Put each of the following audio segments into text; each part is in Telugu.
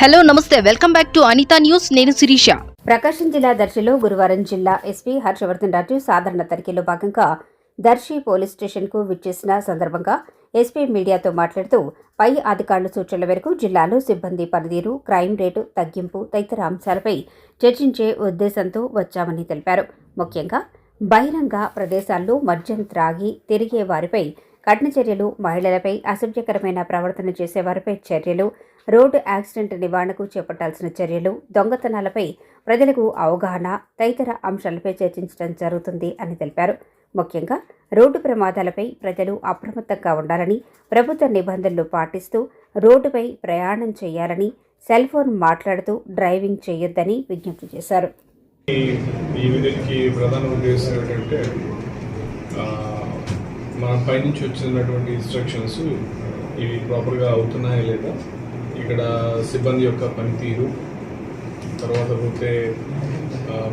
హలో నమస్తే welcome back to Anitha news. నేను శిరీష. ప్రకాశం జిల్లా దర్శిలో గురువారం జిల్లా ఎస్పీ హర్షవర్ధన్ రాజు సాధారణ తనిఖీలో భాగంగా దర్శి పోలీస్ స్టేషన్కు విచ్చేసిన సందర్భంగా ఎస్పీ మీడియాతో మాట్లాడుతూ పై అధికారుల సూచనల మేరకు జిల్లాలో సిబ్బంది పనితీరు, క్రైమ్ రేటు తగ్గింపు తదితర అంశాలపై చర్చించే ఉద్దేశంతో వచ్చామని తెలిపారు. ముఖ్యంగా బహిరంగ ప్రదేశాల్లో మద్యం త్రాగి తిరిగే వారిపై కఠిన చర్యలు, మహిళలపై అసభ్యకరమైన ప్రవర్తన చేసేవారిపై చర్యలు, రోడ్డు యాక్సిడెంట్ నివారణకు చేపట్టాల్సిన చర్యలు, దొంగతనాలపై ప్రజలకు అవగాహన తదితర అంశాలపై చర్చించడం జరుగుతుంది అని తెలిపారు. ముఖ్యంగా రోడ్డు ప్రమాదాలపై ప్రజలు అప్రమత్తంగా ఉండాలని, ప్రభుత్వ నిబంధనలు పాటిస్తూ రోడ్డుపై ప్రయాణం చేయాలని, సెల్ ఫోన్ మాట్లాడుతూ డ్రైవింగ్ చేయొద్దని విజ్ఞప్తి చేశారు. ఈ విధులకి ప్రధాన ఉద్దేశం ఏంటంటే మన పైనుంచి వచ్చినటువంటి ఇన్స్ట్రక్షన్స్ ఇవి ప్రాపర్గా అవుతున్నాయా లేదా, ఇక్కడ సిబ్బంది యొక్క పనితీరు, తర్వాత పోతే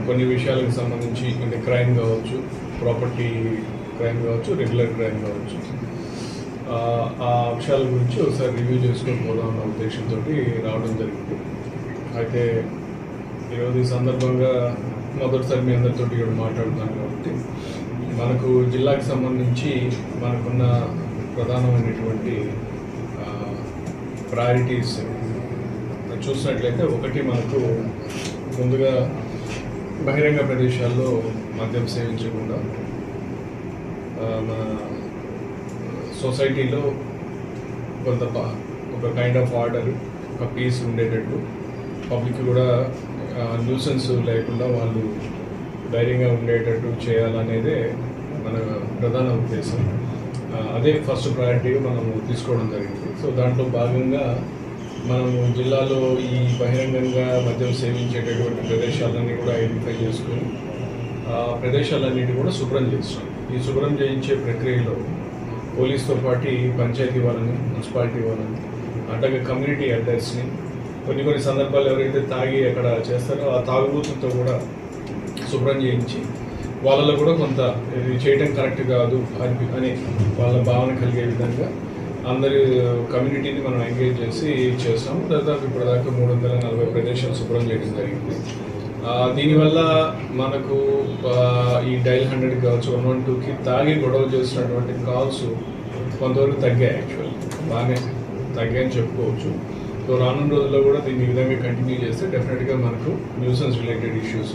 కొన్ని విషయాలకు సంబంధించి అంటే క్రైమ్ కావచ్చు, ప్రాపర్టీ క్రైమ్ కావచ్చు, రెగ్యులర్ క్రైమ్ కావచ్చు, ఆ అంశాల గురించి ఒకసారి రివ్యూ చేసుకొని పోదాం అన్న ఉద్దేశంతో రావడం జరిగింది. అయితే ఈరోజు ఈ సందర్భంగా మొదటిసారి మీ అందరితో ఇక్కడ మాట్లాడుతున్నాను కాబట్టి మనకు జిల్లాకి సంబంధించి మనకున్న ప్రధానమైనటువంటి ప్రయారిటీస్ చూసినట్లయితే, ఒకటి మనకు ముందుగా బహిరంగ ప్రదేశాల్లో మద్యం సేవించకుండా మన సొసైటీలో కొంత ఒక కైండ్ ఆఫ్ ఆర్డర్, ఒక పీస్ ఉండేటట్టు, పబ్లిక్ కూడా న్యూసెన్స్ లేకుండా వాళ్ళు ధైర్యంగా ఉండేటట్టు చేయాలనేదే మన ప్రధాన ఉద్దేశం. అదే ఫస్ట్ ప్రయారిటీగా మనము తీసుకోవడం జరిగింది. సో దాంట్లో భాగంగా మనము జిల్లాలో ఈ బహిరంగంగా మద్యం సేవించేటటువంటి ప్రదేశాలన్నీ కూడా ఐడెంటిఫై చేసుకొని ఆ ప్రదేశాలన్నిటి కూడా శుభ్రం చేస్తాం. ఈ శుభ్రం చేయించే ప్రక్రియలో పోలీస్తో పాటు పంచాయతీ వాళ్ళని, మున్సిపాలిటీ వాళ్ళని, అట్లాగే కమ్యూనిటీ ఎల్డర్స్ని, కొన్ని సందర్భాలు ఎవరైతే తాగి అక్కడ చేస్తారో ఆ తాగుబోతులతో కూడా శుభ్రం చేయించి వాళ్ళలో కూడా కొంత ఇది చేయడం కరెక్ట్ కాదు అని వాళ్ళ భావన కలిగే విధంగా అందరి కమ్యూనిటీని మనం ఎంగేజ్ చేసి చేస్తాము. దాదాపు ఇప్పటిదాకా 340 ప్రదేశాలు శుభ్రం చేయడం జరిగింది. దీనివల్ల మనకు ఈ డైల్ 100 కావచ్చు, 112కి తాగి గొడవ చేస్తున్నటువంటి కాల్స్ కొంతవరకు తగ్గాయి. యాక్చువల్లీ బాగానే తగ్గాయని చెప్పుకోవచ్చు. సో రానున్న రోజుల్లో కూడా దీన్ని ఈ విధంగా కంటిన్యూ చేస్తే డెఫినెట్గా మనకు న్యూసెన్స్ రిలేటెడ్ ఇష్యూస్